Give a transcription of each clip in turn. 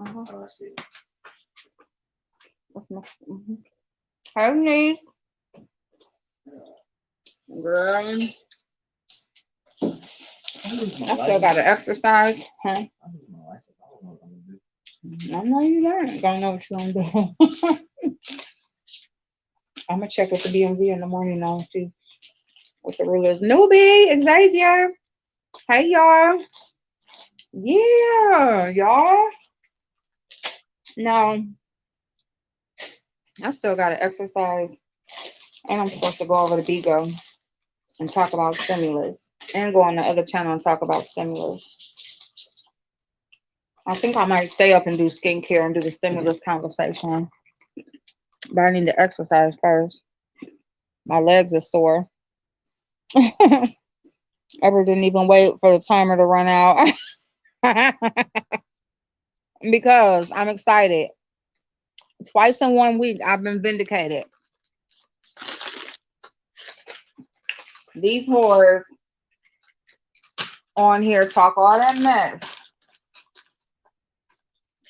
Oh, I see. What's next? Hey, niece. Girl, I still got to exercise. Huh? I know you learn. Don't know what you're gonna do. I'm gonna check with the BMV in the morning now and see what the rule is. Newbie, Xavier. Hey y'all. Yeah, y'all. Now I still gotta exercise, and I'm supposed to go over to Bigo and talk about stimulus, and go on the other channel and talk about stimulus. I think I might stay up and do skincare and do the stimulus conversation, but I need to exercise first. My legs are sore. Ever didn't even wait for the timer to run out because I'm excited. Twice in 1 week, I've been vindicated. These whores on here talk all that mess.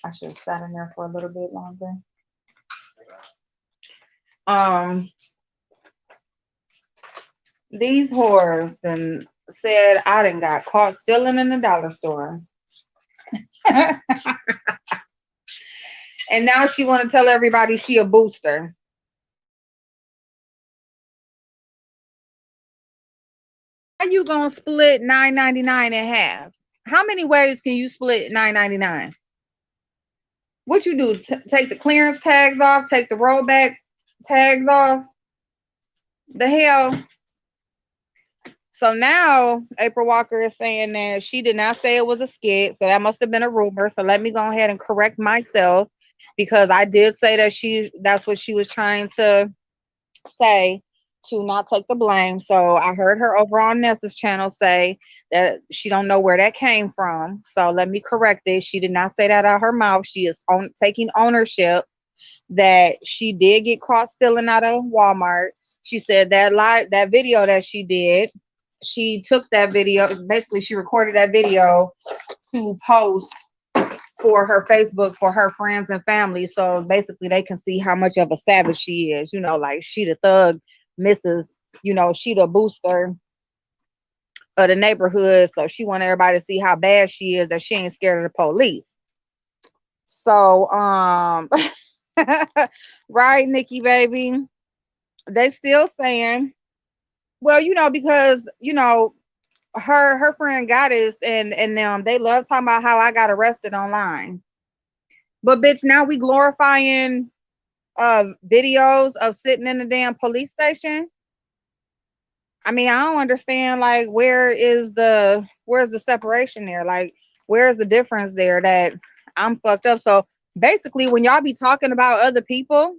I should have sat in there for a little bit longer. These whores then said I done got caught stealing in the dollar store. And now she want to tell everybody she a booster. How you gonna split $9.99 in half? How many ways can you split $9.99? What you do? Take the clearance tags off? Take the rollback tags off? The hell? So now April Walker is saying that she did not say it was a skit, so that must have been a rumor. So let me go ahead and correct myself, because I did say that that's what she was trying to say, to not take the blame. So I heard her over on Nessa's channel say that she don't know where that came from. So let me correct it. She did not say that out of her mouth. She is taking ownership that she did get caught stealing out of Walmart. She said that video that she did, she took that video, basically she recorded that video to post for her Facebook for her friends and family. So basically they can see how much of a savage she is. Like she the thug, Mrs. She the booster of the neighborhood. So she want everybody to see how bad she is, that she ain't scared of the police. So right, Nikki baby. They still saying, well, because her friend Goddess and them, they love talking about how I got arrested online. But bitch, now we glorifying videos of sitting in the damn police station. I mean, I don't understand, like, where's the separation there? Like, where's the difference there that I'm fucked up? So basically, when y'all be talking about other people,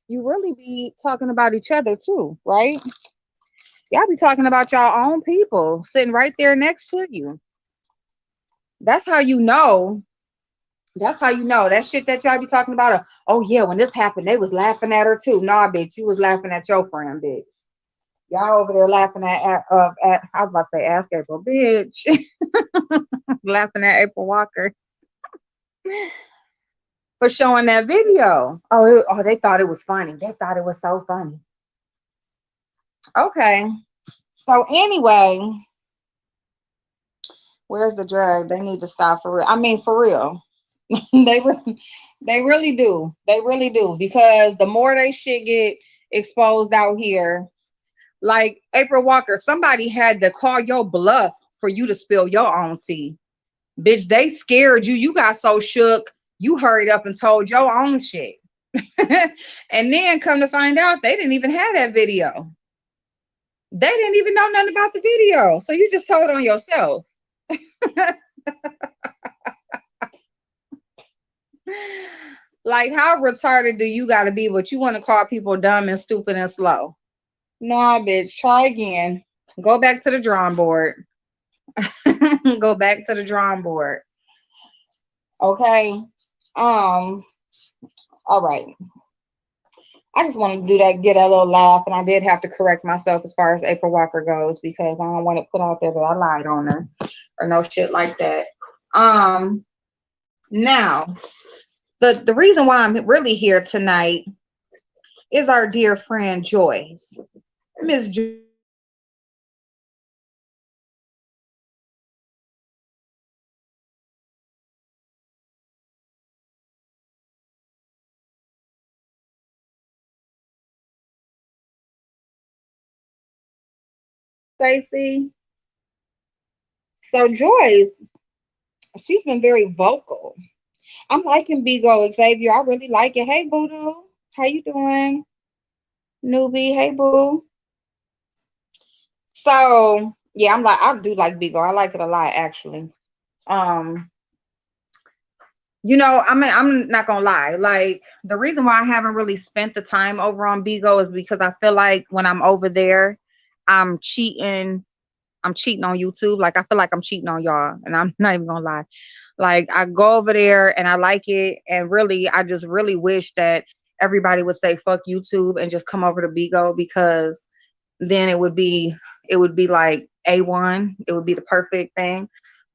you really be talking about each other too, right? Y'all be talking about y'all own people sitting right there next to you. That's how you know. That's how you know. That shit that y'all be talking about. Oh yeah, when this happened, they was laughing at her too. Nah, bitch, you was laughing at your friend, bitch. Y'all over there laughing at I was about to say ask April, bitch. Laughing at April Walker for showing that video. Oh, they thought it was funny. They thought it was so funny. Okay. So anyway, where's the drag? They need to stop for real. I mean, for real. they really do. They really do, because the more they shit get exposed out here, like April Walker, somebody had to call your bluff for you to spill your own tea. Bitch, they scared you. You got so shook, you hurried up and told your own shit. And then come to find out, they didn't even have that video. They didn't even know nothing about the video. So you just told on yourself. Like, how retarded do you got to be, but you want to call people dumb and stupid and slow? Nah, bitch, try again. Go back to the drawing board. Go back to the drawing board. Okay. All right. I just wanted to do that, get a little laugh, and I did have to correct myself as far as April Walker goes, because I don't want to put out there that I lied on her or no shit like that. Now, The reason why I'm really here tonight is our dear friend Joyce. Miss Joyce, how you doing? Stacy. So Joyce, she's been very vocal. I'm liking Bigo Xavier. I really like it. Hey Boo, how you doing? Newbie, hey boo. So yeah, I do like Bigo. I like it a lot actually. Um, I'm not gonna lie. Like the reason why I haven't really spent the time over on Bigo is because I feel like when I'm over there, I'm cheating. I'm cheating on YouTube. Like I feel like I'm cheating on y'all, and I'm not even gonna lie. Like I go over there and I like it, and really, I just really wish that everybody would say fuck YouTube and just come over to Bigo because then it would be like A1. It would be the perfect thing.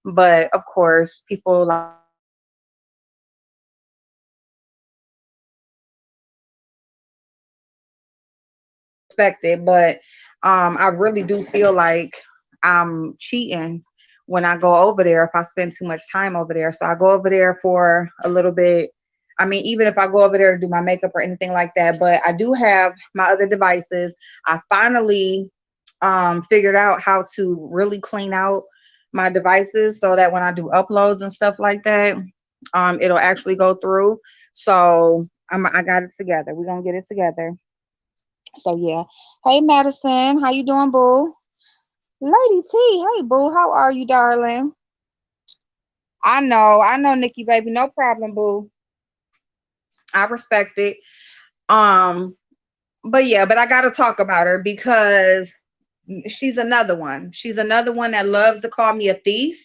But of course, people like respect it, but I really do feel like I'm cheating when I go over there if I spend too much time over there. So I go over there for a little bit. I mean, even if I go over there to do my makeup or anything like that, but I do have my other devices. I finally figured out how to really clean out my devices so that when I do uploads and stuff like that, it'll actually go through. So I got it together. We're gonna get it together. So yeah. Hey Madison, how you doing, boo? Lady T, hey boo, how are you, darling? I know, Nikki, baby, no problem, boo. I respect it. Um, but yeah, but I gotta talk about her because she's another one. She's another one that loves to call me a thief.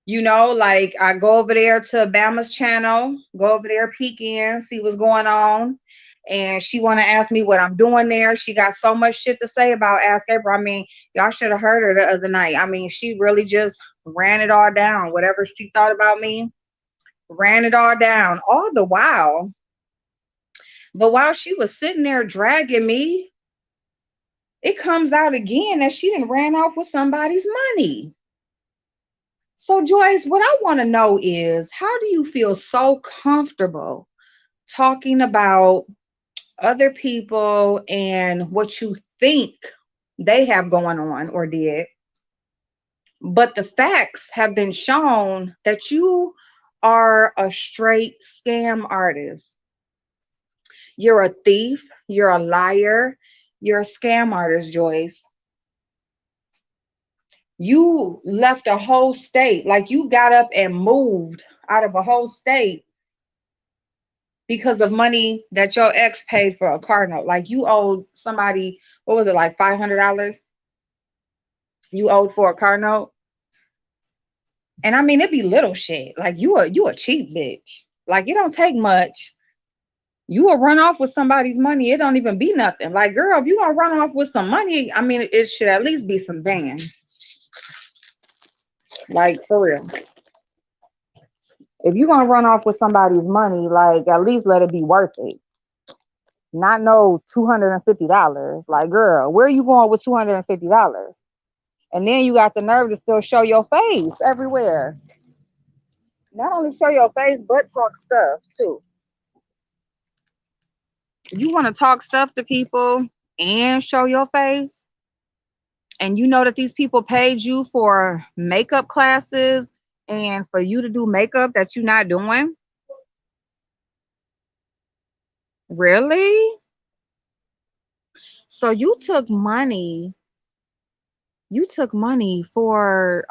Like I go over there to Bama's channel, go over there, peek in, see what's going on. And she want to ask me what I'm doing there. She got so much shit to say about Ask April. I mean, y'all should have heard her the other night. I mean, she really just ran it all down. Whatever she thought about me, ran it all down. All the while, but while she was sitting there dragging me, it comes out again that she done ran off with somebody's money. So, Joyce, what I want to know is how do you feel so comfortable talking about other people and what you think they have going on or did? But the facts have been shown that you are a straight scam artist. You're a thief, you're a liar, you're a scam artist, Joyce. You left a whole state, like you got up and moved out of a whole state because of money that your ex paid for a car note. Like you owed somebody, what was it, like $500? You owed for a car note. And I mean, it'd be little shit. Like you a cheap bitch. Like it don't take much. You will run off with somebody's money. It don't even be nothing. Like, girl, if you gonna run off with some money, I mean, it should at least be some bands. Like for real. If you gonna run off with somebody's money, like at least let it be worth it. Not no $250. Like, girl, where are you going with $250? And then you got the nerve to still show your face everywhere. Not only show your face, but talk stuff too. You want to talk stuff to people and show your face, and you know that these people paid you for makeup classes and for you to do makeup that you're not doing. Really? So you took money for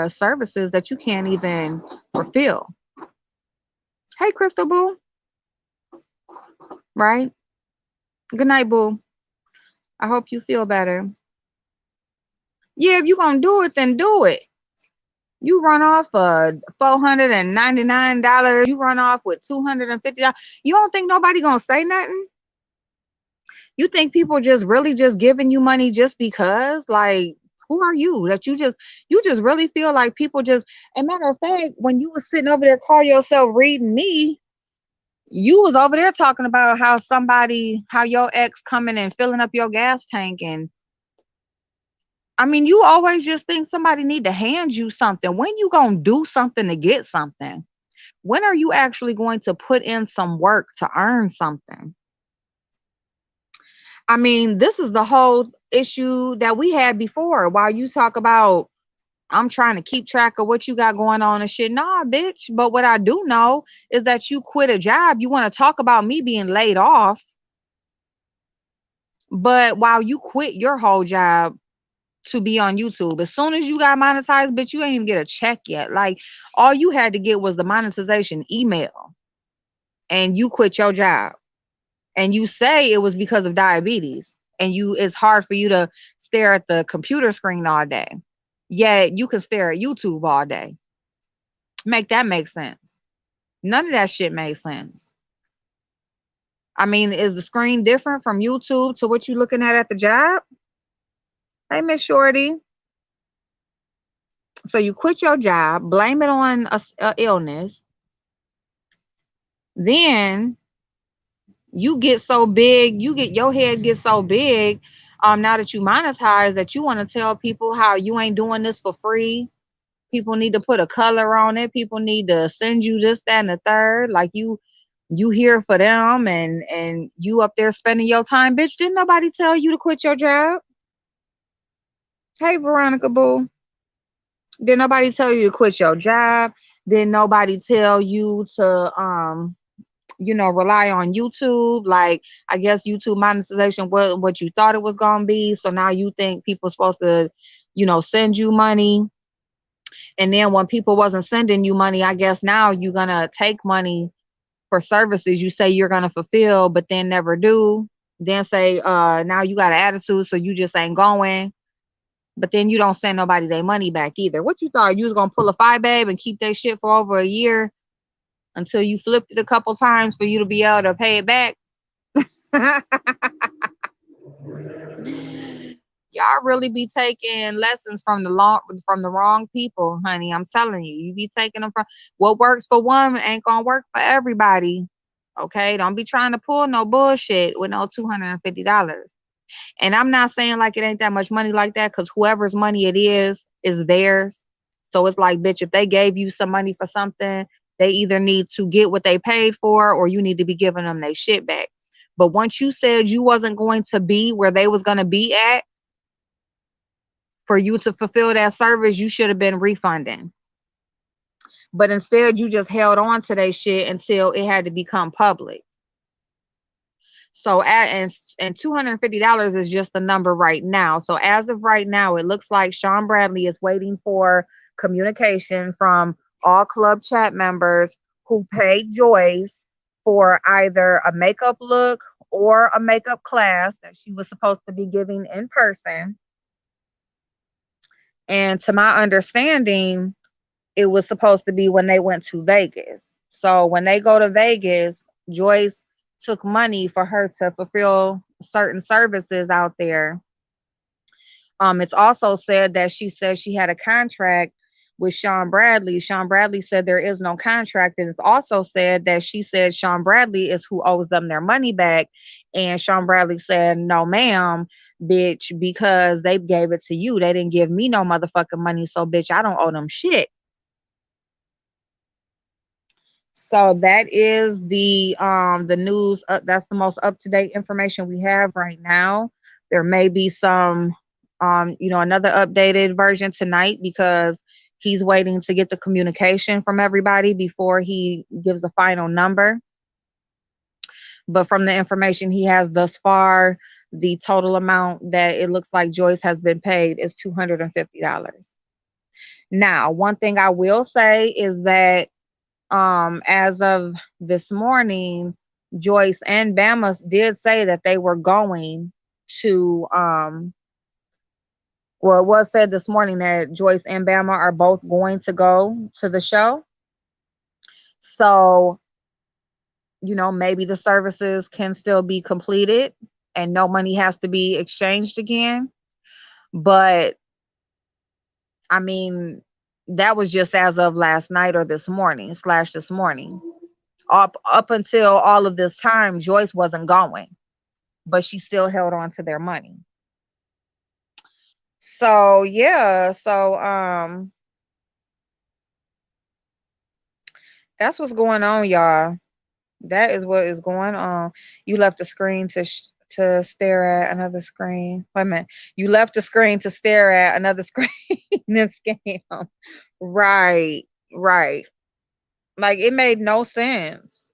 services that you can't even fulfill. Hey Crystal Boo, right? Good night, Boo. I hope you feel better. Yeah, if you're gonna do it, then do it. You run off $499. You run off with $250. You don't think nobody gonna say nothing? You think people just really just giving you money just because? Like, Who are you that you just really feel like people just, and matter of fact, when you was sitting over there call yourself reading me, you was over there talking about how your ex coming and filling up your gas tank. And I mean, you always just think somebody need to hand you something. When you gonna do something to get something? When are you actually going to put in some work to earn something? I mean, this is the whole issue that we had before. While you talk about, I'm trying to keep track of what you got going on and shit. Nah, bitch. But what I do know is that you quit a job. You want to talk about me being laid off. But while you quit your whole job to be on YouTube, as soon as you got monetized, bitch, you ain't even get a check yet. Like, all you had to get was the monetization email, and you quit your job. And you say it was because of diabetes, and it's hard for you to stare at the computer screen all day. Yet you can stare at YouTube all day. Make that make sense. None of that shit made sense. I mean, is the screen different from YouTube to what you looking at the job? Hey, Miss Shorty. So you quit your job, blame it on a illness. Then you get so big, your head gets so big. Now that you monetize, that you want to tell people how you ain't doing this for free. People need to put a color on it. People need to send you this, that, and the third. Like you here for them, and you up there spending your time. Bitch, didn't nobody tell you to quit your job? Hey, Veronica Boo. Did nobody tell you to quit your job? Did nobody tell you to rely on YouTube? Like, I guess YouTube monetization wasn't what you thought it was gonna be. So now you think people are supposed to, send you money. And then when people wasn't sending you money, I guess now you're gonna take money for services you say you're gonna fulfill, but then never do. Then say, now you got an attitude, so you just ain't going. But then you don't send nobody their money back either. What you thought you was gonna pull a five babe and keep their shit for over a year until you flipped it a couple times for you to be able to pay it back? Y'all really be taking lessons from the wrong people, honey. I'm telling you, you be taking them from what works for one ain't gonna work for everybody. Okay, don't be trying to pull no bullshit with no $250. And I'm not saying like it ain't that much money like that, because whoever's money it is theirs. So it's like, bitch, if they gave you some money for something, they either need to get what they paid for, or you need to be giving them their shit back. But once you said you wasn't going to be where they was going to be at for you to fulfill that service, you should have been refunding. But instead, you just held on to that shit until it had to become public. So and $250 is just the number right now. So as of right now, it looks like Sean Bradley is waiting for communication from all club chat members who paid Joyce for either a makeup look or a makeup class that she was supposed to be giving in person. And to my understanding, it was supposed to be when they went to Vegas. So when they go to Vegas, Joyce took money for her to fulfill certain services out there. It's also said that she said she had a contract with Sean Bradley. Sean Bradley said there is no contract. And it's also said that she said Sean Bradley is who owes them their money back. And Sean Bradley said, no, ma'am, bitch, because they gave it to you. They didn't give me no motherfucking money. So, bitch, I don't owe them shit. So that is the news. That's the most up to date information we have right now. There may be some another updated version tonight, because he's waiting to get the communication from everybody before he gives a final number. But from the information he has thus far, the total amount that it looks like Joyce has been paid is $250. Now, one thing I will say is that as of this morning, Joyce and Bama did say that they were going to well, it was said this morning that Joyce and Bama are both going to go to the show. So, maybe the services can still be completed and no money has to be exchanged again. But I mean, that was just as of last night or this morning slash this morning. Up until all of this time, Joyce wasn't going, but she still held on to their money. So yeah, that's what's going on, y'all. That is what is going on. You left the screen to stare at another screen. Wait a minute. You left the screen to stare at another screen and scam. Right, right. Like it made no sense.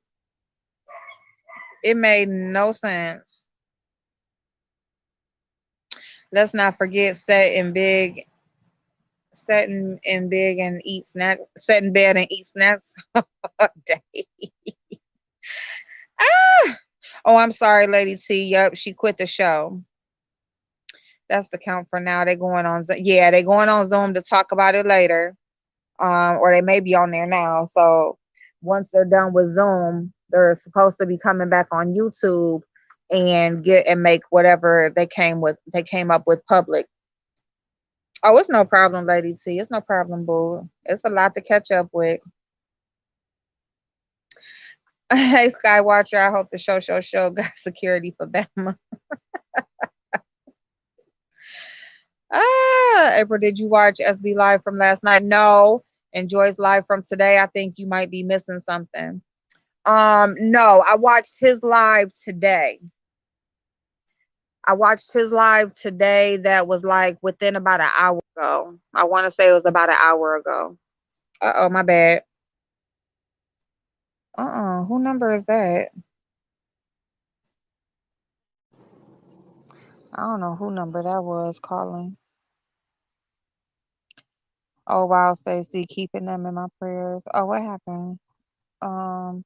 It made no sense. Let's not forget setting in big and eat snack, set in bed and eat snacks all day. Ah! Oh, I'm sorry, Lady T. Yup, she quit the show. That's the count for now. They're going on. Yeah, they're going on Zoom to talk about it later. Or they may be on there now. So once they're done with Zoom, they're supposed to be coming back on YouTube and make whatever they came up with public. Oh, it's no problem, Lady T. It's no problem, boo. It's a lot to catch up with. Hey, Skywatcher. I hope the show got security for Bama. April, did you watch SB Live from last night? No. And Joyce Live from today. I think you might be missing something. No, I watched his live today. That was like within about an hour ago. I want to say it was about an hour ago. Uh-oh, my bad. Who number is that? I don't know who number that was calling. Oh wow, Stacy, keeping them in my prayers. Oh, what happened? Um,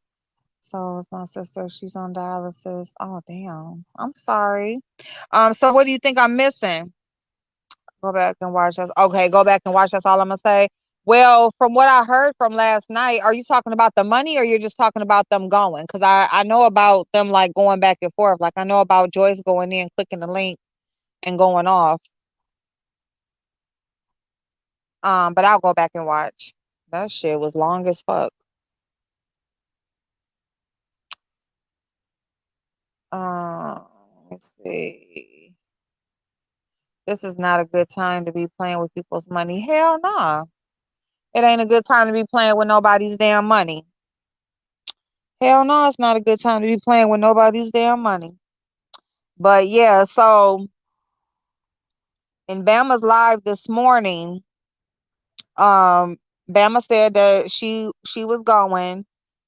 so it's my sister. She's on dialysis. Oh damn. I'm sorry. So what do you think I'm missing? Go back and watch us. Okay, go back and watch. That's all I'm gonna say. Well, from what I heard from last night, are you talking about the money or you're just talking about them going? Because I know about them like going back and forth. Like I know about Joyce going in, clicking the link and going off. But I'll go back and watch. That shit was long as fuck. Um, let's see. This is not a good time to be playing with people's money. Hell nah. It ain't a good time to be playing with nobody's damn money. Hell no, it's not a good time to be playing with nobody's damn money. But yeah, so in Bama's live this morning, um, Bama said that she was going,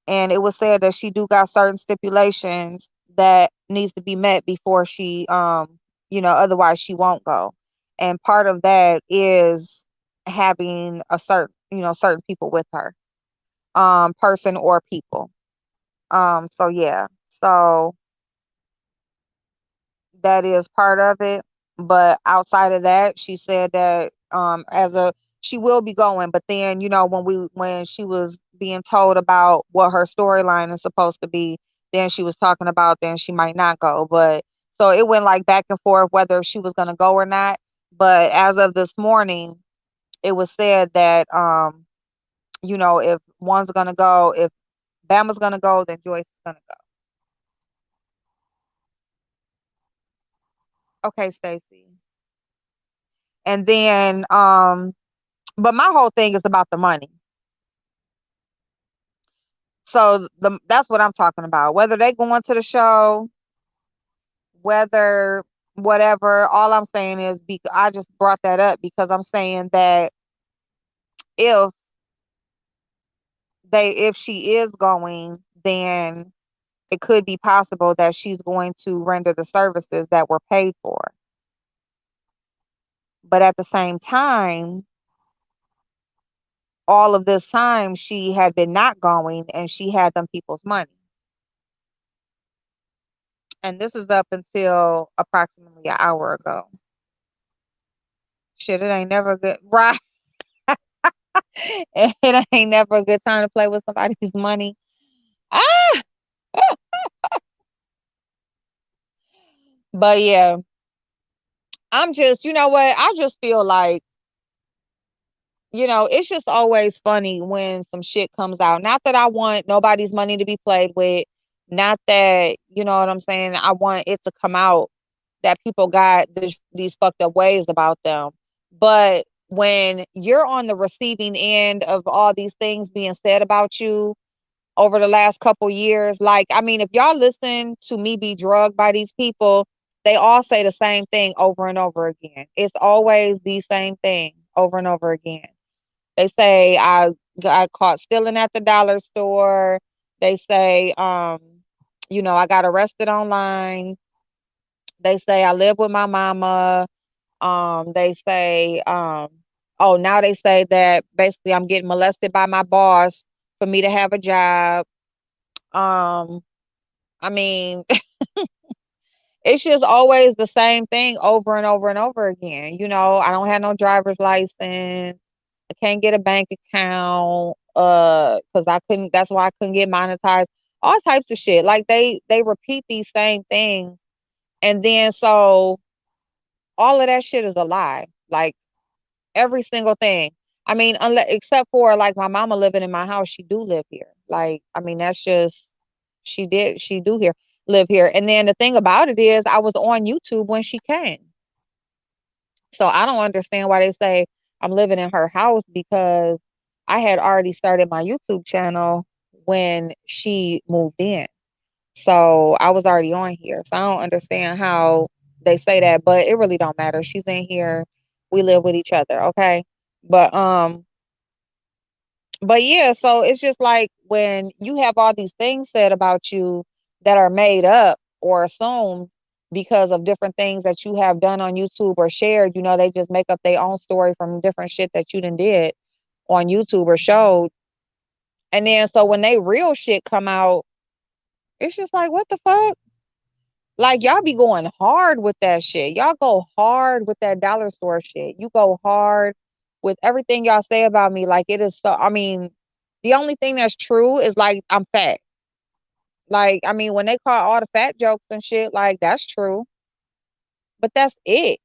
and it was said that she do got certain stipulations that needs to be met before she otherwise she won't go. And part of that is having a certain people with her, person or people. So yeah. So that is part of it. But outside of that, she said that she will be going. But then, when she was being told about what her storyline is supposed to be, then she was talking about then she might not go. But so it went like back and forth whether she was gonna go or not. But as of this morning, it was said that if one's gonna go, if Bama's gonna go, then Joyce is gonna go. Okay, Stacy. And then but my whole thing is about the money. So that's what I'm talking about. Whether they go into the show, whether whatever, all I'm saying is because I just brought that up because I'm saying that if if she is going, then it could be possible that she's going to render the services that were paid for. But at the same time, all of this time she had been not going and she had them people's money. And this is up until approximately an hour ago. Shit, it ain't never good. Right. It ain't never a good time to play with somebody's money. Ah, but yeah, I'm just, you know what? I just feel like It's just always funny when some shit comes out. Not that I want nobody's money to be played with. Not that, you know what I'm saying? I want it to come out that people got these fucked up ways about them. But when you're on the receiving end of all these things being said about you over the last couple years, like, I mean, if y'all listen to me be drugged by these people, they all say the same thing over and over again. It's always the same thing over and over again. They say I got caught stealing at the dollar store. They say, I got arrested online. They say I live with my mama. They say, oh, now they say that basically I'm getting molested by my boss for me to have a job. Um, I mean, it's just always the same thing over and over and over again. I don't have no driver's license. I can't get a bank account because I couldn't. That's why I couldn't get monetized. All types of shit. Like they repeat these same things, and then so all of that shit is a lie. Like every single thing. I mean, unless except for like my mama living in my house, she do live here. Like, I mean, that's just she do here live here. And then the thing about it is I was on YouTube when she came. So I don't understand why they say I'm living in her house because I had already started my YouTube channel when she moved in. So I was already on here. So I don't understand how they say that, but it really don't matter. She's in here. We live with each other, okay? But but yeah, so it's just like when you have all these things said about you that are made up or assumed because of different things that you have done on YouTube or shared, they just make up their own story from different shit that you done did on YouTube or showed. And then so when they real shit come out, it's just like, what the fuck? Like y'all be going hard with that shit. Y'all go hard with that dollar store shit. You go hard with everything y'all say about me. Like it is so. I mean, the only thing that's true is like I'm fat. Like I mean, when they call all the fat jokes and shit, like that's true. But that's it.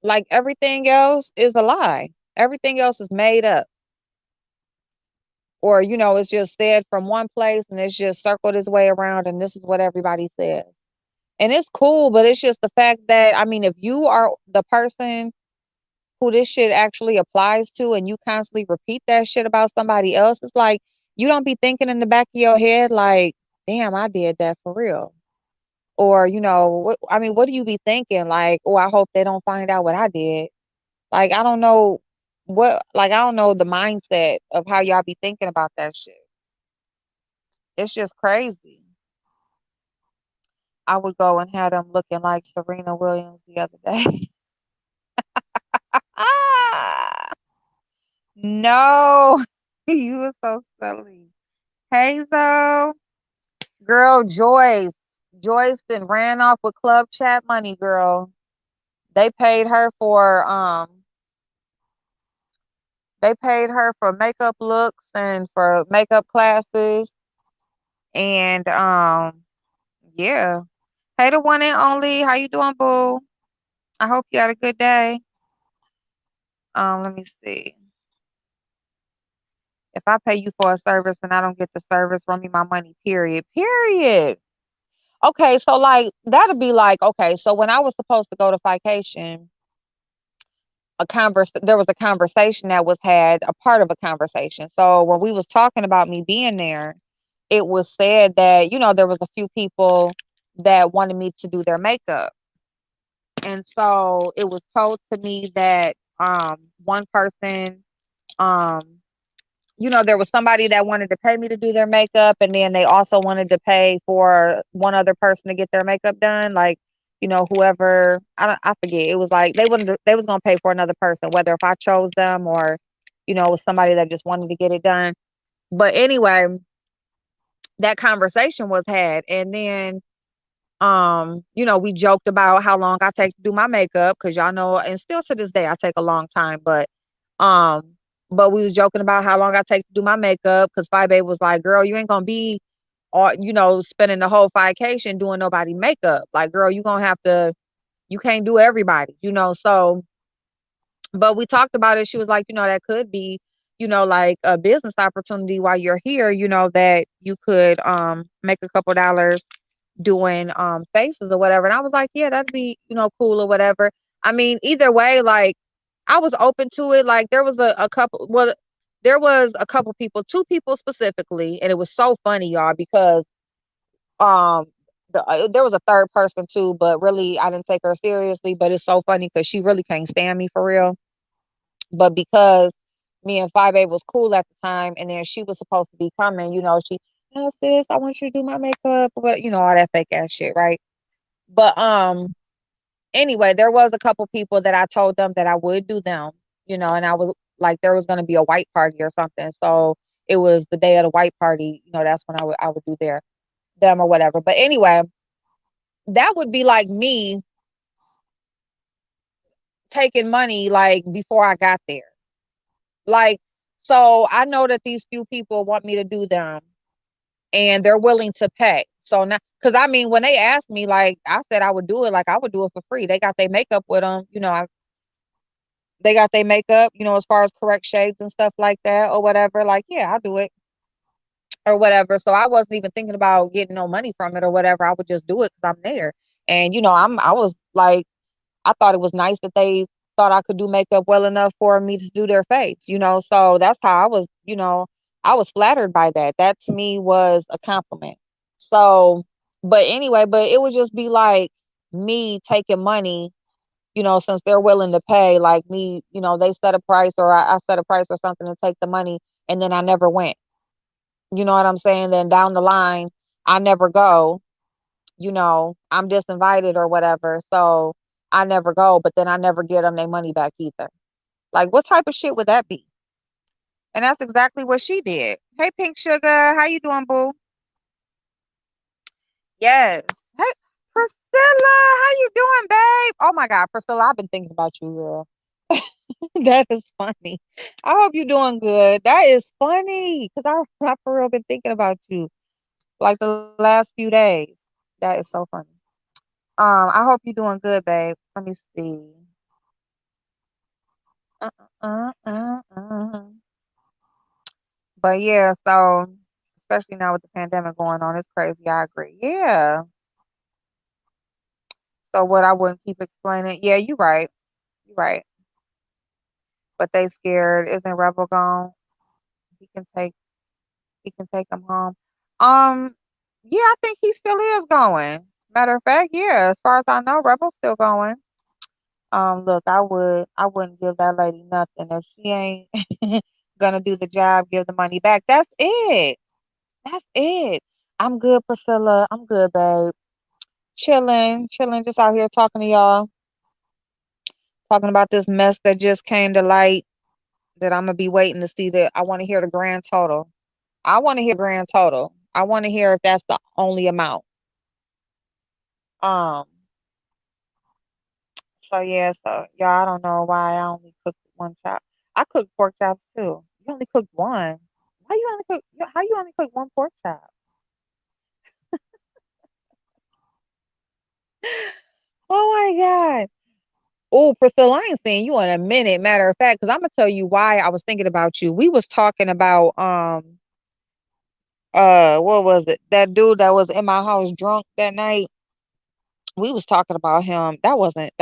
Like everything else is a lie. Everything else is made up. Or, it's just said from one place and it's just circled its way around and this is what everybody says. And it's cool, but it's just the fact that I mean, if you are the person who this shit actually applies to and you constantly repeat that shit about somebody else, it's like you don't be thinking in the back of your head like, damn, I did that for real. Or, what do you be thinking? Like, oh, I hope they don't find out what I did. Like, I don't know I don't know the mindset of how y'all be thinking about that shit. It's just crazy. I would go and have them looking like Serena Williams the other day. Ah, no, you were so silly. Hazel, girl, Joyce. Joyce then ran off with club chat money, girl. They paid her for makeup looks and for makeup classes. And yeah. Hey the one and only, how you doing, boo? I hope you had a good day. Let me see. If I pay you for a service and I don't get the service, run me my money, period. Period. Okay, so like that'll be like, okay, so when I was supposed to go to vacation, there was a conversation that was had, a part of a conversation. So when we was talking about me being there, it was said that, there was a few people that wanted me to do their makeup. And so it was told to me that one person um there was somebody that wanted to pay me to do their makeup, and then they also wanted to pay for one other person to get their makeup done. Like, whoever I forget. It was like they was gonna pay for another person, whether if I chose them or, it was somebody that just wanted to get it done. But anyway, that conversation was had, and then we joked about how long I take to do my makeup because y'all know, and still to this day I take a long time, um but we was joking about how long I take to do my makeup because Five A was like, girl, you ain't gonna be all spending the whole vacation doing nobody makeup. Like, girl, you can't do everybody, so But we talked about it. She was like, that could be, like a business opportunity while you're here, that you could make a couple dollars doing faces or whatever. And I was like, yeah, that'd be, cool or whatever. I mean, either way, like I was open to it. Like there was a couple, well, there was a couple people, two people specifically, and it was so funny, y'all, because um there was a third person too, but really I didn't take her seriously. But it's so funny because she really can't stand me for real. But because me and 5A was cool at the time, and then she was supposed to be coming, she, sis, I want you to do my makeup, but all that fake ass shit, right? But anyway, there was a couple people that I told them that I would do them, and I was like, there was gonna be a white party or something. So it was the day of the white party, that's when I would do them or whatever. But anyway, that would be like me taking money like before I got there. Like, so I know that these few people want me to do them and they're willing to pay. So now, because I mean, when they asked me, like I said, I would do it. Like I would do it for free. They got their makeup with them. They got their makeup. As far as correct shades and stuff like that or whatever. Like, yeah, I'll do it or whatever. So I wasn't even thinking about getting no money from it or whatever. I would just do it because I'm there. And I was like, I thought it was nice that they thought I could do makeup well enough for me to do their face. So that's how I was flattered by that. That to me was a compliment. So, but anyway, but it would just be like me taking money, since they're willing to pay, like me, they set a price or I set a price or something and take the money and then I never went. You know what I'm saying? Then down the line, I never go, I'm disinvited or whatever. So I never go, but then I never get them their money back either. Like, what type of shit would that be? And that's exactly what she did. Hey, Pink Sugar, how you doing, boo? Yes. Hey, Priscilla, how you doing, babe? Oh my God, Priscilla, I've been thinking about you, girl. That is funny. I hope you're doing good. That is funny because I for real been thinking about you like the last few days. That is so funny. I hope you're doing good, babe. Let me see. Uh. But yeah, so especially now with the pandemic going on, it's crazy. I agree. Yeah. So what I wouldn't keep explaining. Yeah, you're right. You're right. But they scared. Isn't Rebel gone? He can take he can take them home. Um, yeah, I think he still is going. Matter of fact, yeah, as far as I know, Rebel's still going. Look, I wouldn't give that lady nothing if she ain't gonna do the job, give the money back. That's it. That's it. I'm good, Priscilla. I'm good, babe. Chilling, chilling, just out here talking to y'all, talking about this mess that just came to light that I'm gonna be waiting to see that I want to hear the grand total. I want to hear the grand total. I want to hear if that's the only amount. Um, so yeah, so y'all, I don't know why I only cooked one chop. I cook pork chops too. You only cooked one. Why you only cook? How you only cook one pork chop? Oh my god. Oh, Priscilla, I ain't seen you in a minute. Matter of fact, because I'm gonna tell you why I was thinking about you. We was talking about what was it? That dude that was in my house drunk that night. We was talking about him. That wasn't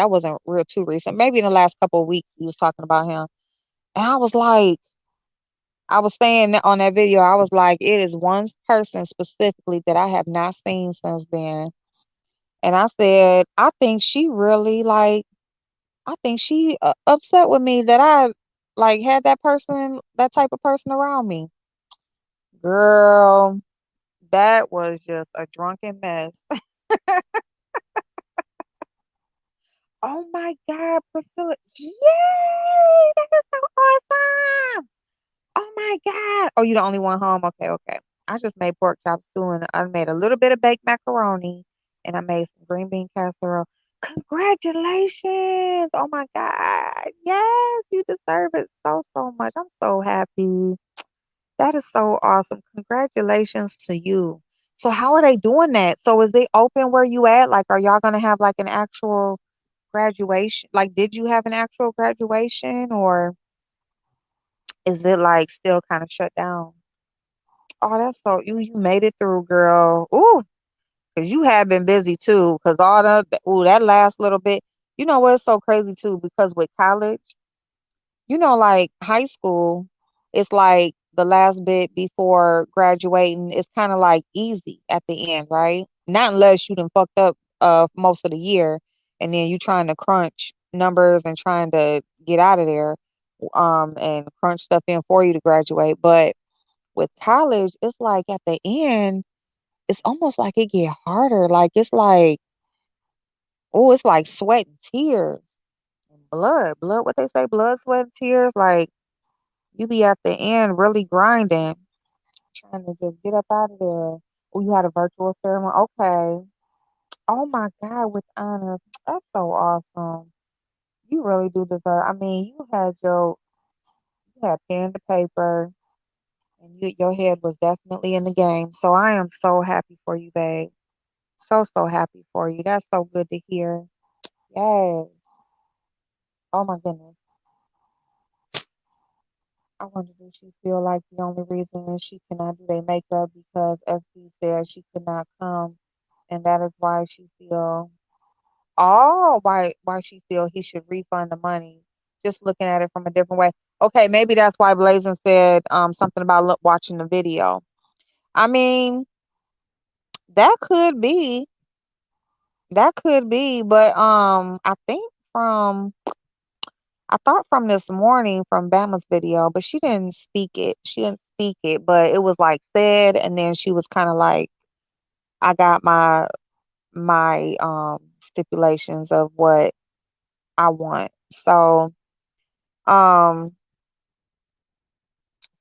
real too recent. Maybe in the last couple of weeks we was talking about him. And I was like, I was saying that on that video, I was like, it is one person specifically that I have not seen since then. And I said, I think she upset with me that I like had that type of person around me. Girl, that was just a drunken mess. Oh my God, Priscilla. Yay! That is so awesome. Oh my God. Oh, you the only one home? Okay, okay. I just made pork chops too, and I made a little bit of baked macaroni, and I made some green bean casserole. Congratulations. Oh my God. Yes, you deserve it so, so much. I'm so happy. That is so awesome. Congratulations to you. So how are they doing that? So is it open where you at? Like, are y'all gonna have like an actual graduation? Like, did you have an actual graduation, or is it like still kind of shut down? Oh, that's so you made it through, girl. Ooh, because you have been busy too. Because all that last little bit, you know what's so crazy too? Because with college, like high school, it's like the last bit before graduating. It's kind of like easy at the end, right? Not unless you done fucked up most of the year, and then you trying to crunch numbers and trying to get out of there, and crunch stuff in for you to graduate. But with college, it's like at the end, it's almost like it get harder. Like it's like, oh, it's like sweat and tears and blood. What they say, blood, sweat, and tears. Like you be at the end really grinding, trying to just get up out of there. Oh, you had a virtual ceremony. Okay. Oh my God, with honors. That's so awesome. You really do deserve. I mean, you had pen to paper, and your head was definitely in the game. So I am so happy for you, babe. So happy for you. That's so good to hear. Yes. Oh my goodness. I wonder if she feel like the only reason she cannot do their makeup because SB said she could not come, and that is why she feel why she feel he should refund the money. Just looking at it from a different way. Okay, maybe that's why Blazing said something about watching the video. I mean, that could be. That could be, but I think from I thought from this morning from Bama's video, but she didn't speak it. She didn't speak it, but it was like said, and then she was kind of like, I got my stipulations of what I want. Um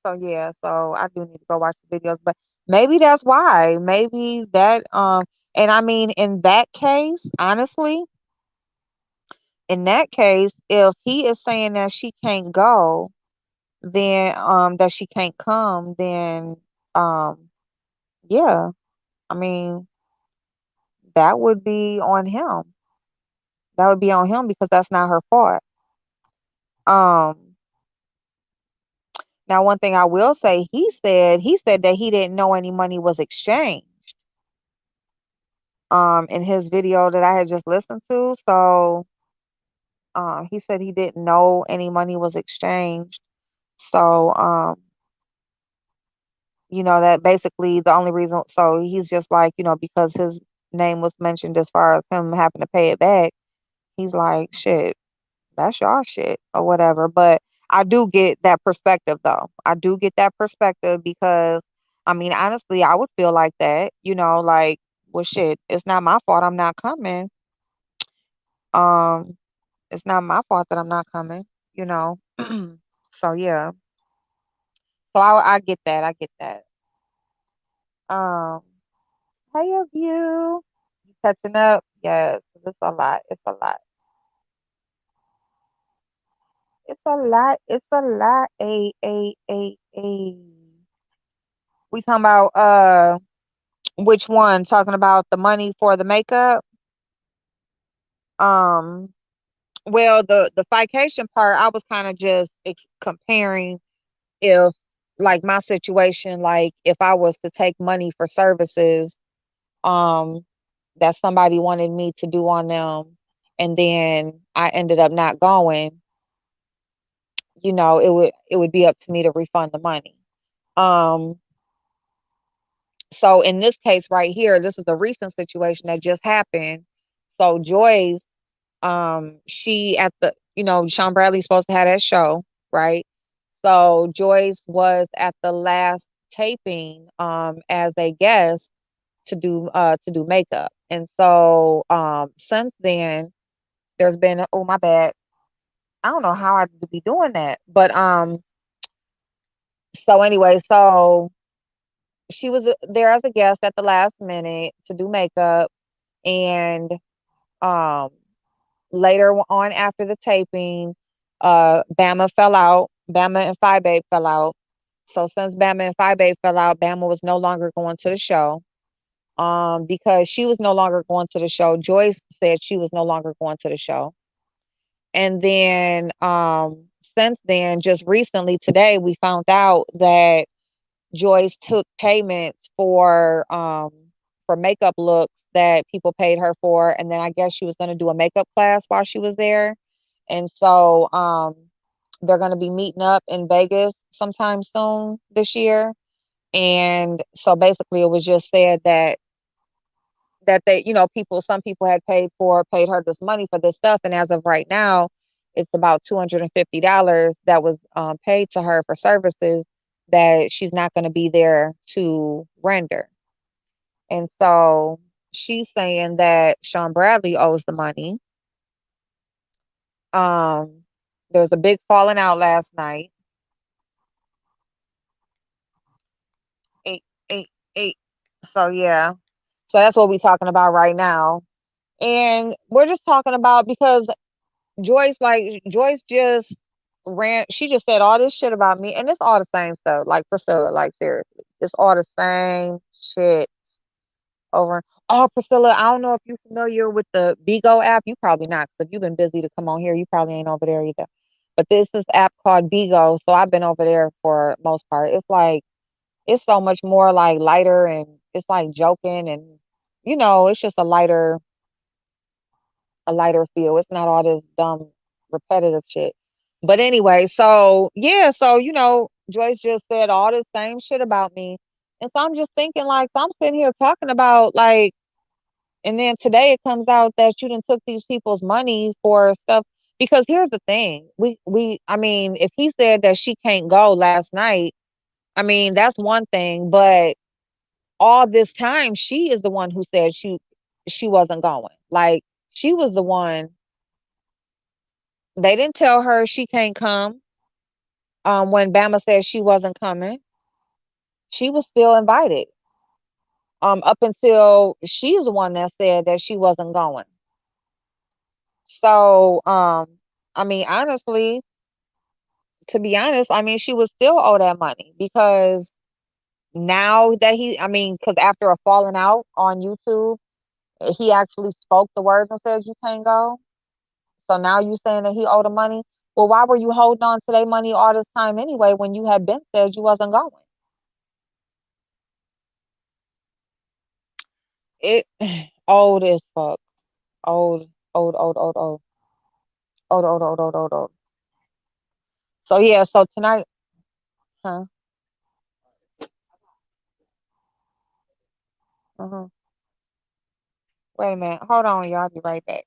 so yeah, so I do need to go watch the videos, but maybe that's why. Maybe that and I mean in that case, honestly, in that case, if he is saying that she can't go, then that she can't come, then um yeah, I mean that would be on him. That would be on him because that's not her fault. Um Now one thing I will say, he said that he didn't know any money was exchanged in his video that I had just listened to. So he said he didn't know any money was exchanged. So that basically the only reason, so he's just like, because his name was mentioned as far as him having to pay it back, he's like, shit, that's y'all shit or whatever. But I do get that perspective though. I do get that perspective because I mean, honestly, I would feel like that, like, well, shit, it's not my fault I'm not coming. Um, it's not my fault that I'm not coming, you know. So yeah. So I get that. I get that. Um, hey of you. You catching up? Yes, it's a lot. It's a lot. It's a lot. It's a lot. A. We talking about which one? Talking about the money for the makeup? Um well, the vacation part, I was kind of just comparing if like my situation, like if I was to take money for services um that somebody wanted me to do on them and then I ended up not going, it would be up to me to refund the money. Um so in this case right here, this is a recent situation that just happened. So Joyce, she at the, Sean Bradley's supposed to have that show, right? So Joyce was at the last taping as a guest to do makeup. And so since then there's been, oh my bad. I don't know how I would be doing that. But so anyway, so she was there as a guest at the last minute to do makeup, and um later on after the taping, Bama fell out. Bama and Phi Babe fell out. So since Bama and Phi Babe fell out, Bama was no longer going to the show. Because she was no longer going to the show. Joyce said she was no longer going to the show. And then since then, just recently today, we found out that Joyce took payments for makeup looks that people paid her for, and then I guess she was going to do a makeup class while she was there. And so they're going to be meeting up in Vegas sometime soon this year. And so basically it was just said that they, people, some people had paid her this money for this stuff. And as of right now, it's about $250 that was paid to her for services that she's not going to be there to render. And so she's saying that Sean Bradley owes the money. Um, there was a big falling out last night. Eight, eight, eight. So yeah. So that's what we're talking about right now. And we're just talking about because Joyce just she just said all this shit about me, and it's all the same stuff. Like Priscilla, like seriously, it's all the same shit over. Oh, Priscilla, I don't know if you're familiar with the Bigo app. You probably not, because if you've been busy to come on here, you probably ain't over there either. But this is app called Bigo, so I've been over there for most part. It's like it's so much more like lighter, and it's like joking, and it's just a lighter feel. It's not all this dumb repetitive shit. But anyway, so yeah, so Joyce just said all this same shit about me. And so I'm just thinking like so I'm sitting here talking about like and then today it comes out that you done took these people's money for stuff because here's the thing. We I mean, if he said that she can't go last night, I mean, that's one thing, but all this time she is the one who said she wasn't going. Like she was the one. They didn't tell her she can't come. When Bama said she wasn't coming, she was still invited. Up until she's the one that said that she wasn't going. So, I mean, honestly, to be honest, I mean, she would still owe that money because now that I mean, because after a falling out on YouTube, he actually spoke the words and said you can't go. So now you saying that he owed the money. Well, why were you holding on to their money all this time anyway when you had been said you wasn't going? It old as fuck. Old, old, old, old, old, old, old, old, old, old, old. So yeah, so tonight, huh? Uh-huh. Wait a minute. Hold on, y'all. I'll be right back.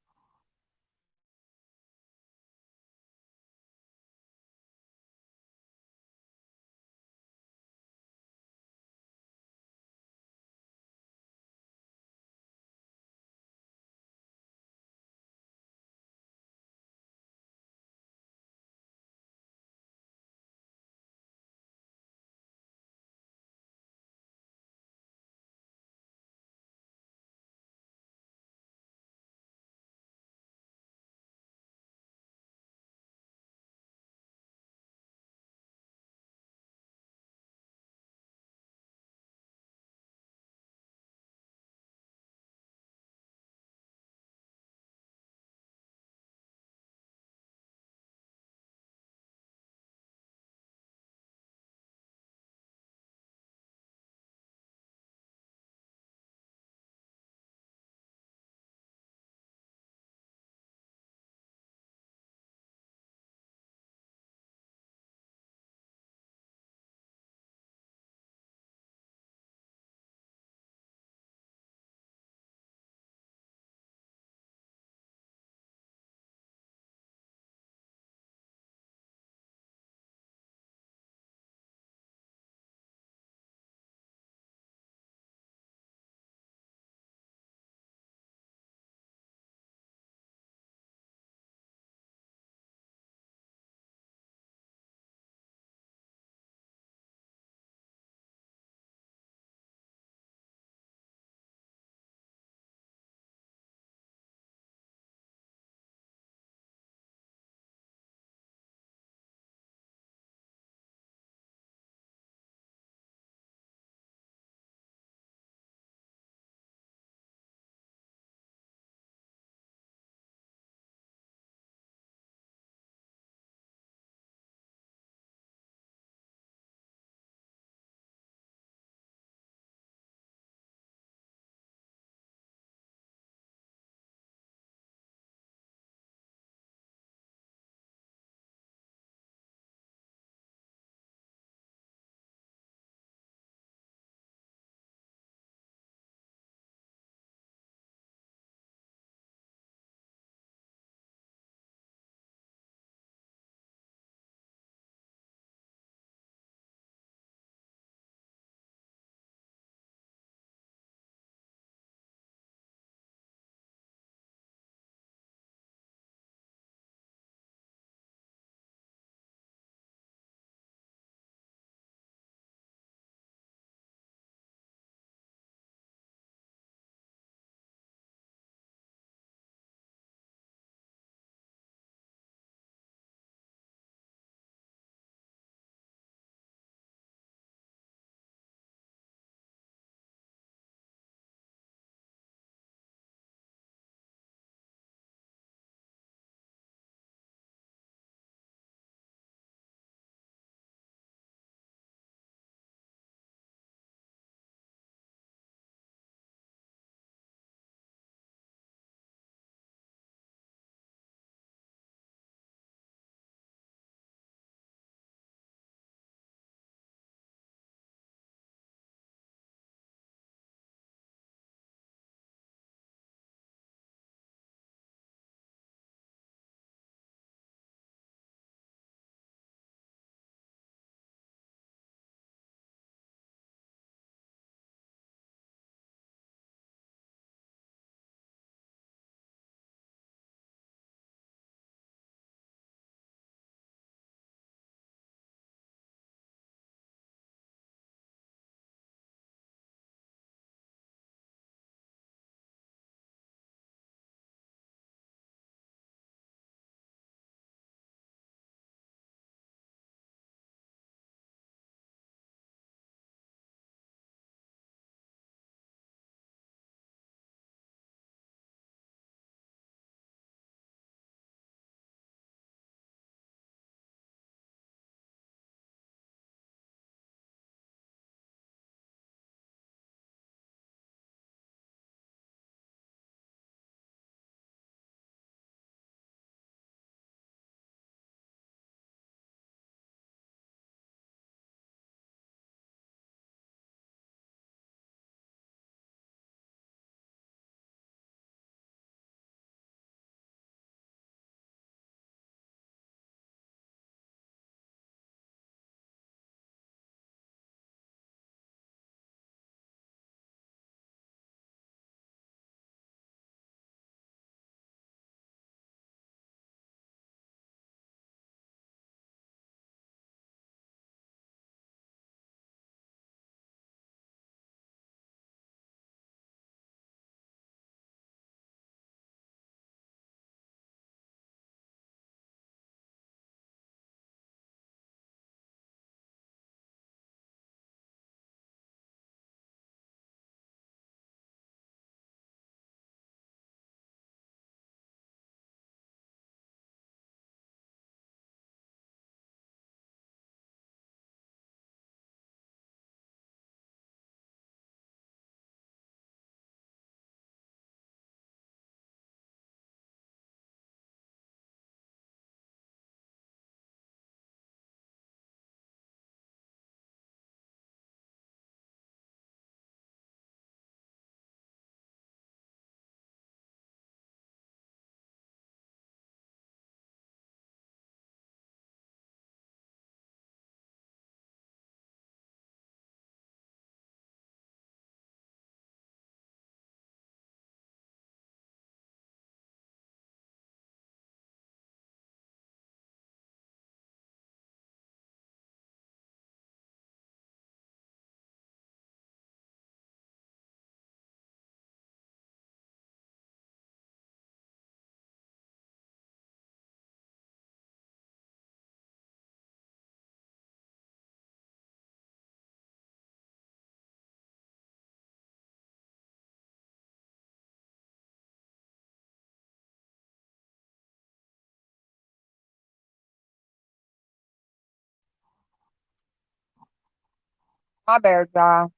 My bad, y'all.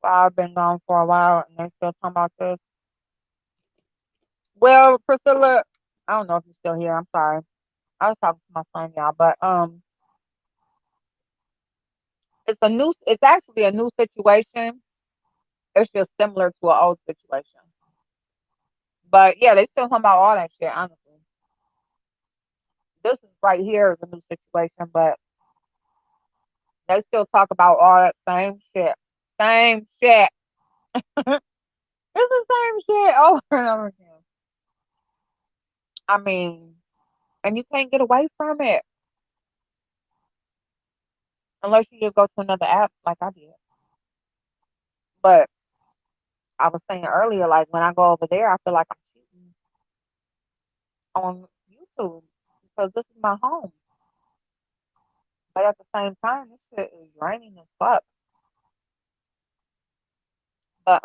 I've been gone for a while and they still talking about this. Well, Priscilla, I don't know if you're still here. I'm sorry. I was talking to my son, y'all, but it's actually a new situation. It's just similar to an old situation. But yeah, they still talking about all that shit, honestly. This is right here is a new situation, but they still talk about all that same shit. Same shit. It's the same shit over and over again. I mean, and you can't get away from it unless you just go to another app like I did. But I was saying earlier, like when I go over there, I feel like I'm cheating on YouTube because this is my home. But at the same time, this shit is draining as fuck. But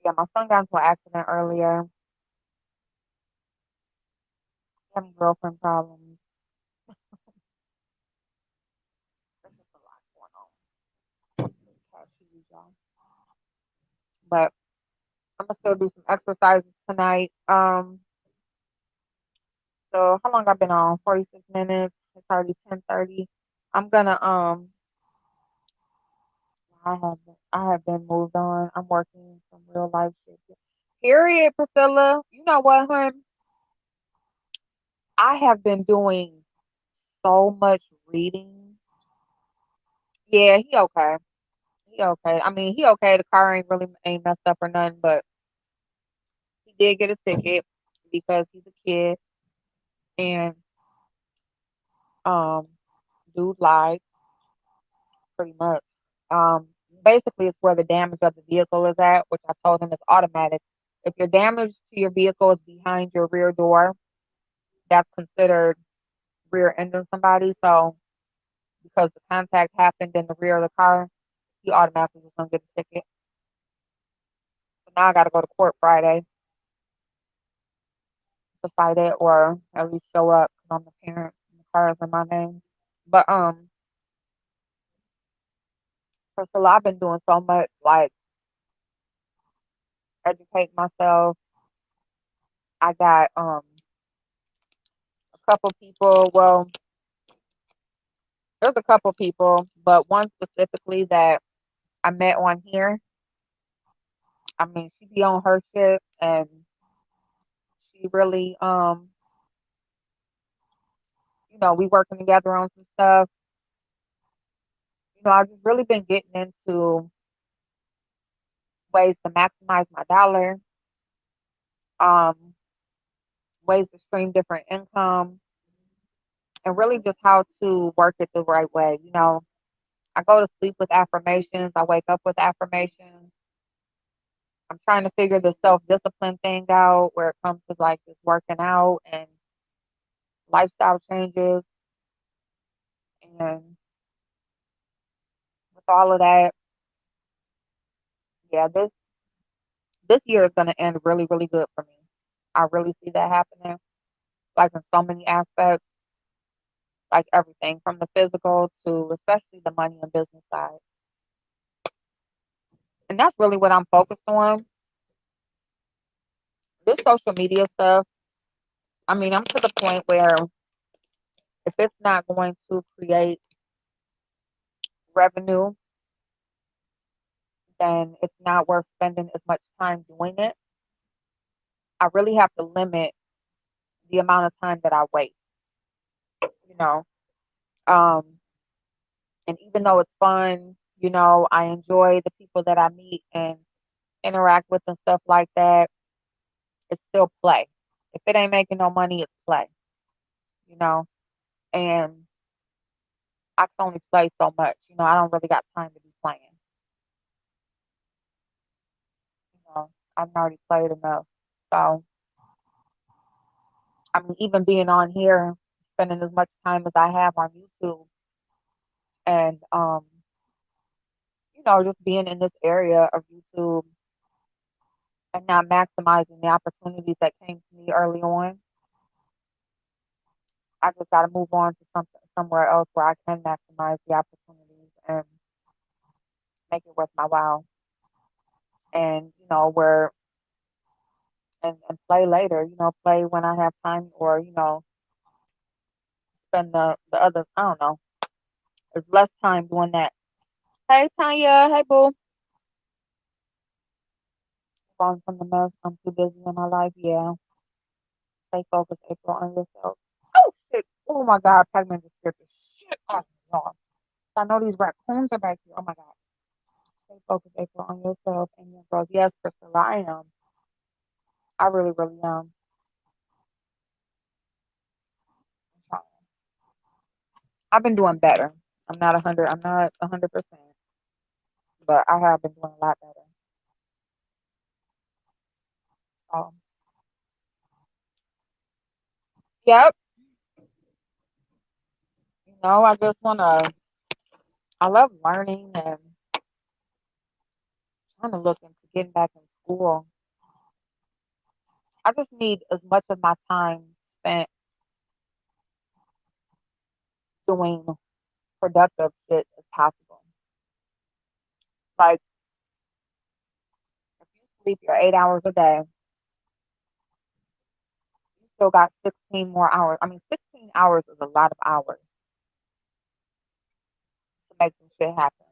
yeah, my son got into an accident earlier. Having girlfriend problems. There's just a lot going on. Cat cheese, y'all. But I'm gonna still do some exercises tonight. So how long I've been on? 46 minutes. It's already 10:30. I'm gonna I have been moved on. I'm working some real life shit. Period, Priscilla. You know what, hun? I have been doing so much reading. Yeah, he okay. He okay. I mean, he okay. The car ain't messed up or nothing, but he did get a ticket because he's a kid and um dude lied pretty much. Um Basically it's where the damage of the vehicle is at, which I told him is automatic. If your damage to your vehicle is behind your rear door, that's considered rear ending somebody. So because the contact happened in the rear of the car, he automatically was gonna get a ticket. So now I gotta go to court Friday to fight it or at least show up because I'm the parent and the car is in my name. But Priscilla, I've been doing so much like educate myself. I got a couple people. Well, there's a couple people, but one specifically that I met on here. I mean, she be on her shit, and she really we working together on some stuff. I've just really been getting into ways to maximize my dollar, um, ways to stream different income, and really just how to work it the right way. I go to sleep with affirmations. I wake up with affirmations. I'm trying to figure the self discipline thing out where it comes to like just working out and lifestyle changes. And with all of that, yeah, this year is going to end really, really good for me. I really see that happening, like in so many aspects, like everything from the physical to especially the money and business side. And that's really what I'm focused on. This social media stuff, I mean, I'm to the point where if it's not going to create revenue, then it's not worth spending as much time doing it. I really have to limit the amount of time that I waste, you know. Um, and even though it's fun, I enjoy the people that I meet and interact with and stuff like that, it's still play. If it ain't making no money, it's play, you know. And I can only play so much, I don't really got time to be playing, I've already played enough. So, I mean, even being on here, spending as much time as I have on YouTube and just being in this area of YouTube and not maximizing the opportunities that came to me early on. I just got to move on to something somewhere else where I can maximize the opportunities and make it worth my while. And where and play later. Play when I have time, or spend the other. I don't know. There's less time doing that. Hey Tanya, hey boo. Falling from the mess. I'm too busy in my life. Yeah. Stay focused, April, on yourself. Oh shit. Oh my God, Pac-Man just scared the shit out of me, y'all. I know these raccoons are back here. Oh my God. Stay focused, April, on yourself and your growth. Yes, Priscilla, I am. I really, really am. I'm trying. I've been doing better. I'm not 100. I'm not 100%, but I have been doing a lot better. Um, yep. I just wanna. I love learning and trying to look into getting back in school. I just need as much of my time spent doing productive shit as possible. Like if you sleep your 8 hours a day, you still got 16 more hours. I mean, 16 hours is a lot of hours to make some shit happen.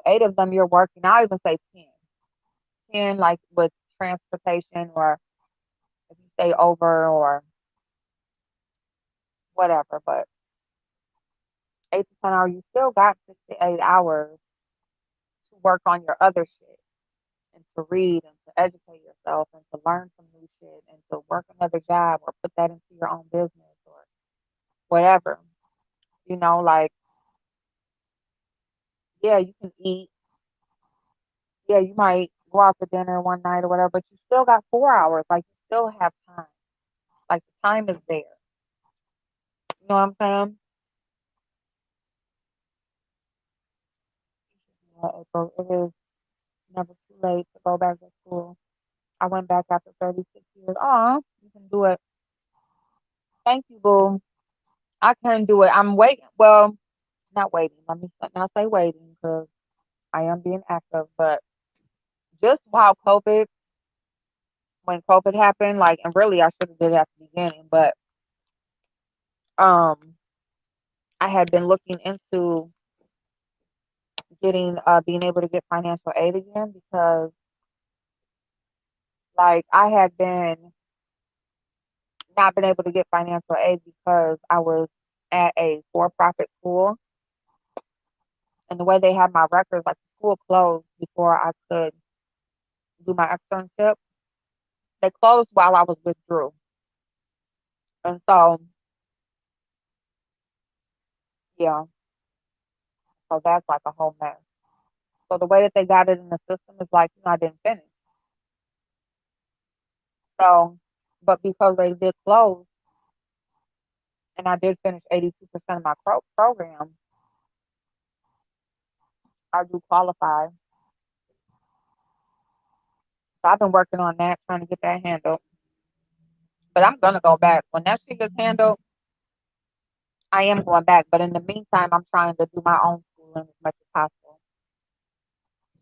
8 of them you're working. I'll even say 10. 10 like with transportation, or if you stay over or whatever. But 8 to 10 hours, you still got 6 to 8 hours to work on your other shit and to read and to educate yourself and to learn some new shit and to work another job or put that into your own business or whatever. Like, yeah, you can eat. Yeah, you might go out to dinner one night or whatever, but you still got 4 hours. Like, you still have time. Like, the time is there. You know what I'm saying? Yeah, April, it is never too late to go back to school. I went back after 36 years. Oh, you can do it. Thank you, boo. I can do it. I'm waiting. Well, not waiting. Let me not say waiting because I am being active. But just while when COVID happened, like, and really I should have did it at the beginning, but um, I had been looking into getting being able to get financial aid again because like I had been not been able to get financial aid because I was at a for-profit school, and the way they had my records, like the school closed before I could do my externship. They closed while I was withdrew. And so, yeah, so that's like a whole mess. So the way that they got it in the system is like, I didn't finish. So, but because they did close and I did finish 82% of my program, I do qualify. So I've been working on that, trying to get that handled. But I'm gonna go back when that shit gets handled. I am going back, but in the meantime, I'm trying to do my own schooling as much as possible.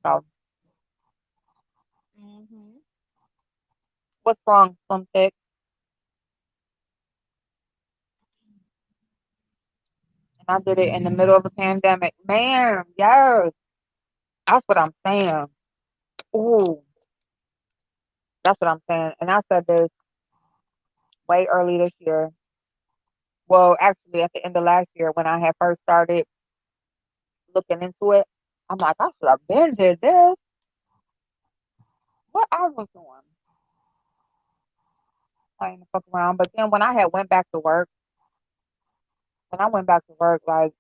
So, hmm what's wrong, Slim Thick? And I did it in the middle of a pandemic. Man, yes, that's what I'm saying. Ooh, that's what I'm saying. And I said this way early this year. Well, actually, at the end of last year when I had first started looking into it, I'm like, I should have been did this. What I was doing, playing the fuck around. But then when I had went back to work, when I went back to work, like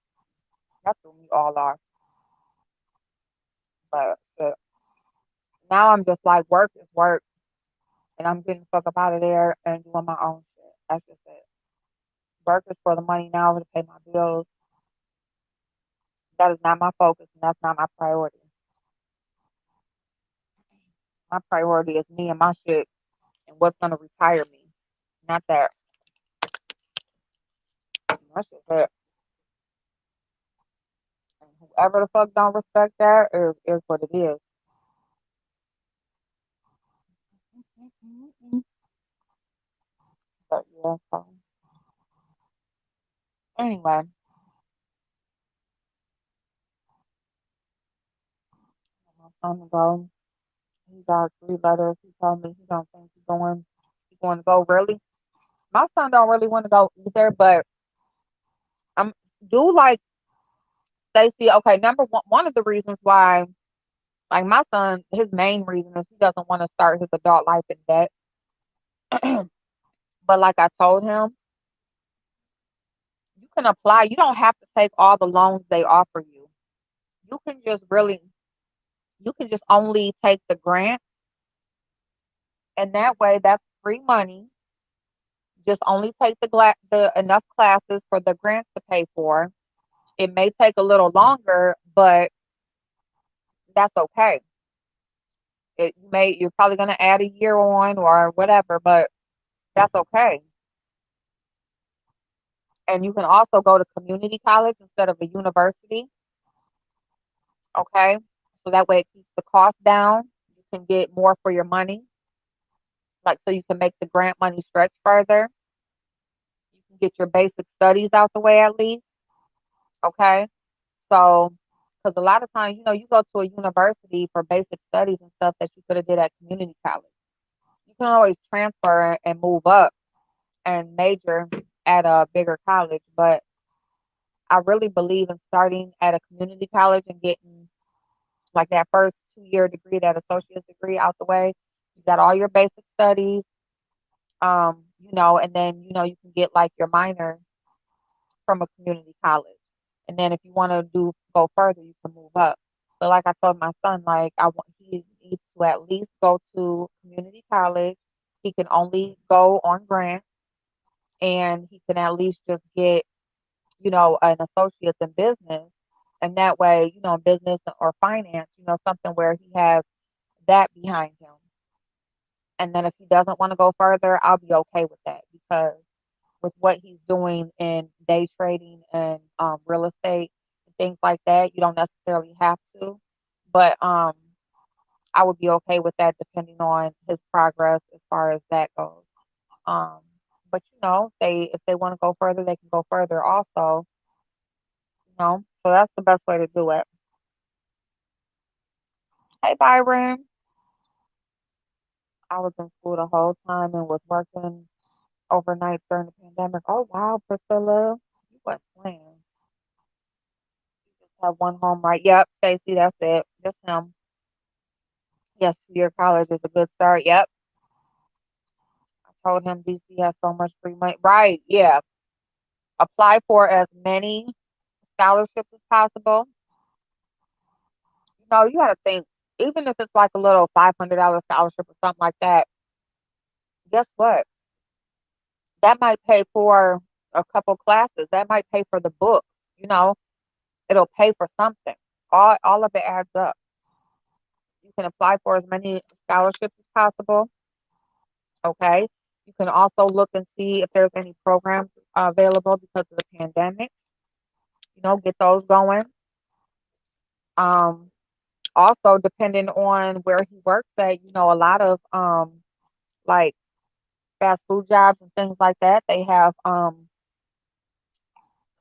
that threw me all off. But now I'm just like, work is work, and I'm getting the fuck up out of there and doing my own shit. That's just it. Work is for the money now to pay my bills. That is not my focus, and that's not my priority. My priority is me and my shit and what's gonna retire me. Not that. That's just it. And whoever the fuck don't respect that is what it is. But yeah, so anyway, my son to go. He got 3 letters. He told me he don't think he's going to go really. My son don't really want to go either, but I'm do like Stacy. Okay, number one of the reasons why, like my son, his main reason is he doesn't want to start his adult life in debt. But like I told him, you can apply. You don't have to take all the loans they offer you. You can just really, you can just only take the grant, and that way, that's free money. Just only take the enough classes for the grants to pay for. It may take a little longer, but that's okay. You're probably going to add a year on or whatever, but that's okay. And you can also go to community college instead of a university. Okay. So that way it keeps the cost down. You can get more for your money. Like, so you can make the grant money stretch further. You can get your basic studies out the way at least. Okay. So, because a lot of times, you go to a university for basic studies and stuff that you could have did at community college. You can always transfer and move up and major at a bigger college. But I really believe in starting at a community college and getting like that first 2-year degree, that associate's degree out the way. You got all your basic studies, and then, you can get like your minor from a community college. And then if you want to go further, you can move up. But like I told my son, like he needs to at least go to community college. He can only go on grant, and he can at least just get, an associate's in business. And that way, business or finance, something where he has that behind him. And then if he doesn't want to go further, I'll be okay with that because with what he's doing in day trading and real estate and things like that, you don't necessarily have to. But I would be okay with that depending on his progress as far as that goes. Um, but if they want to go further, they can go further also. So that's the best way to do it. Hey, Byron, I was in school the whole time and was working overnight during the pandemic. Oh wow, Priscilla, you went playing. Just have one home right. Yep, Stacy, that's it. Just him. Yes, 2-year college is a good start. Yep. I told him DC has so much free money. Right, yeah. Apply for as many scholarships as possible. You gotta think, even if it's like a little $500 scholarship or something like that, guess what? That might pay for a couple classes. That might pay for the book. You know, it'll pay for something. All of it adds up. You can apply for as many scholarships as possible. Okay. You can also look and see if there's any programs available because of the pandemic. Get those going. Um, Also, depending on where he works at, a lot of like fast food jobs and things like that, they have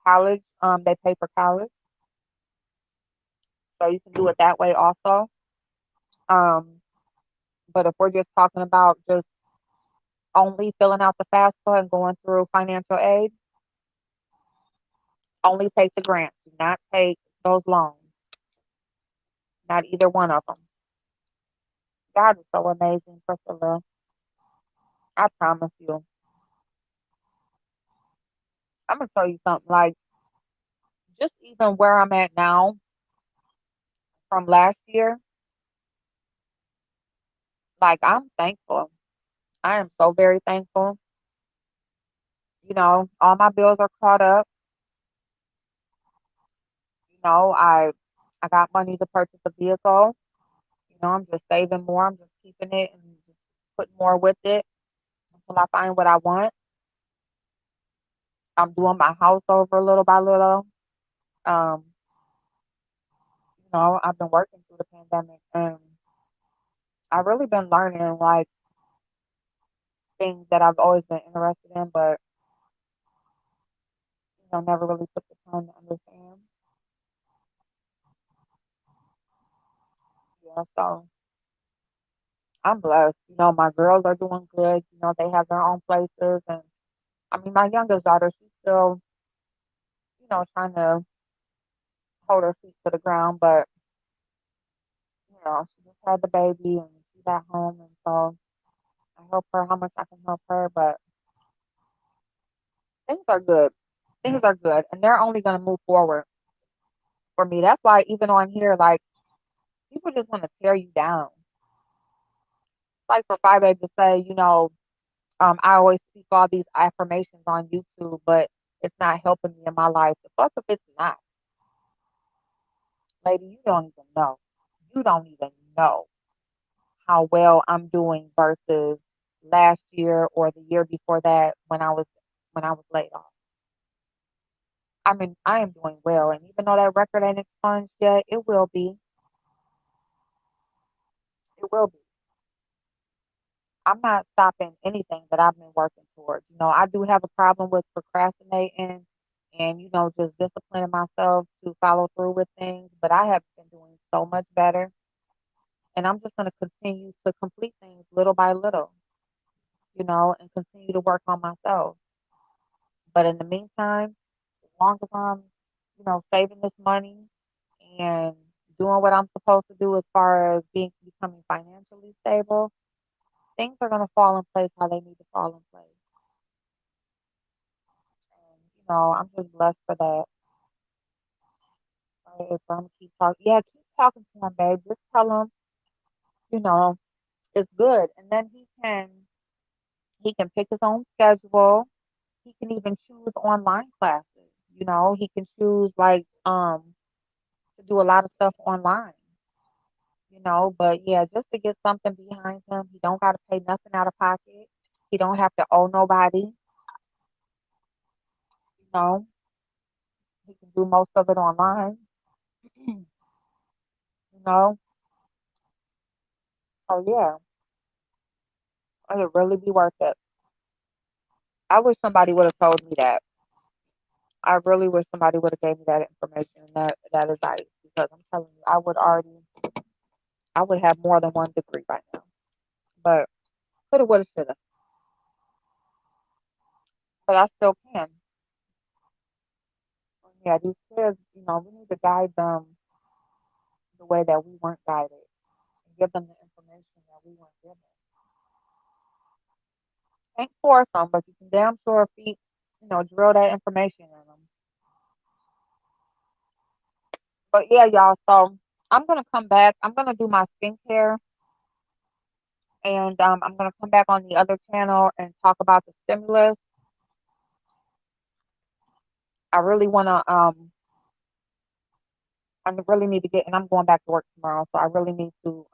college. They pay for college, so you can do it that way also. Um, but if we're just talking about just only filling out the FAFSA and going through financial aid, only take the grants. Do not take those loans. Not either one of them. God is so amazing, Priscilla. I promise you. I'm gonna tell you something. Like just even where I'm at now from last year, like I'm thankful. I am so very thankful. All my bills are caught up. I got money to purchase a vehicle. I'm just saving more. I'm just keeping it and just putting more with it until I find what I want. I'm doing my house over little by little. Um, I've been working through the pandemic, and I've really been learning like things that I've always been interested in, but never really took the time to understand. Yeah, so I'm blessed. My girls are doing good. They have their own places, and I mean, my youngest daughter, she's still, trying to hold her feet to the ground, but she just had the baby and she's at home, and so I help her how much I can help her, but things are good. Things are good, and they're only going to move forward for me. That's why even on here, like people just want to tear you down. Like for Five A to say, I always speak all these affirmations on YouTube, but it's not helping me in my life. The fuck if it's not, lady, you don't even know. You don't even know how well I'm doing versus last year or the year before that when I was laid off. I mean, I am doing well, and even though that record ain't expunged yet, it will be. It will be. I'm not stopping anything that I've been working towards. I do have a problem with procrastinating and, just disciplining myself to follow through with things, but I have been doing so much better. And I'm just going to continue to complete things little by little, and continue to work on myself. But in the meantime, as long as I'm, saving this money and doing what I'm supposed to do as far as becoming financially stable, things are going to fall in place how they need to fall in place. And, I'm just blessed for that. If I'm gonna keep talking, yeah, keep talking to him, babe. Just tell him, you know, it's good. And then he can pick his own schedule. He can even choose online classes. He can choose like to do a lot of stuff online. But yeah, just to get something behind him, he don't gotta pay nothing out of pocket. He don't have to owe nobody, you know. He can do most of it online, you know. So yeah, it would really be worth it. I wish somebody would have told me that. I really wish somebody would have gave me that information and that advice because I'm telling you, I would have more than one degree right now. But coulda, woulda, shoulda. But I still can. Yeah, these kids, we need to guide them the way that we weren't guided and give them the information that we weren't given. Can't force them, but you can damn sure feed, drill that information in them. But yeah, y'all. So I'm gonna come back. I'm gonna do my skincare, and I'm gonna come back on the other channel and talk about the stimulus. I really wanna I really need to get, and I'm going back to work tomorrow, so I really need to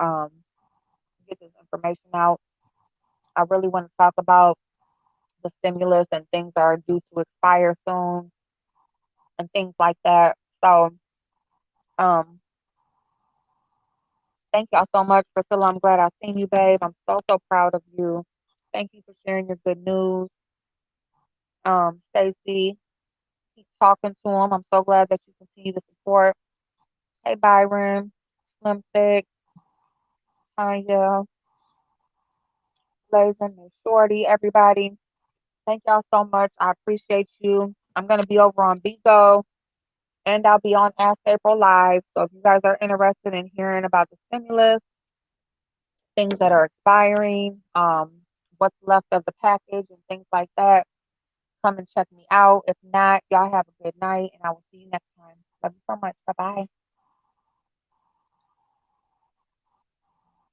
get this information out. I really want to talk about the stimulus and things that are due to expire soon and things like that. So um thank y'all so much, Priscilla. I'm glad I seen you, babe. I'm so so proud of you. Thank you for sharing your good news. Stacy, keep talking to him. I'm so glad that you continue to support. Hey Byron, Slim Thick, Tanya, Blazing, and Shorty, everybody. Thank y'all so much. I appreciate you. I'm gonna be over on Bigo and I'll be on Ask April Live. So if you guys are interested in hearing about the stimulus, things that are expiring, what's left of the package and things like that, come and check me out. If not, y'all have a good night and I will see you next time. Love you so much. Bye bye.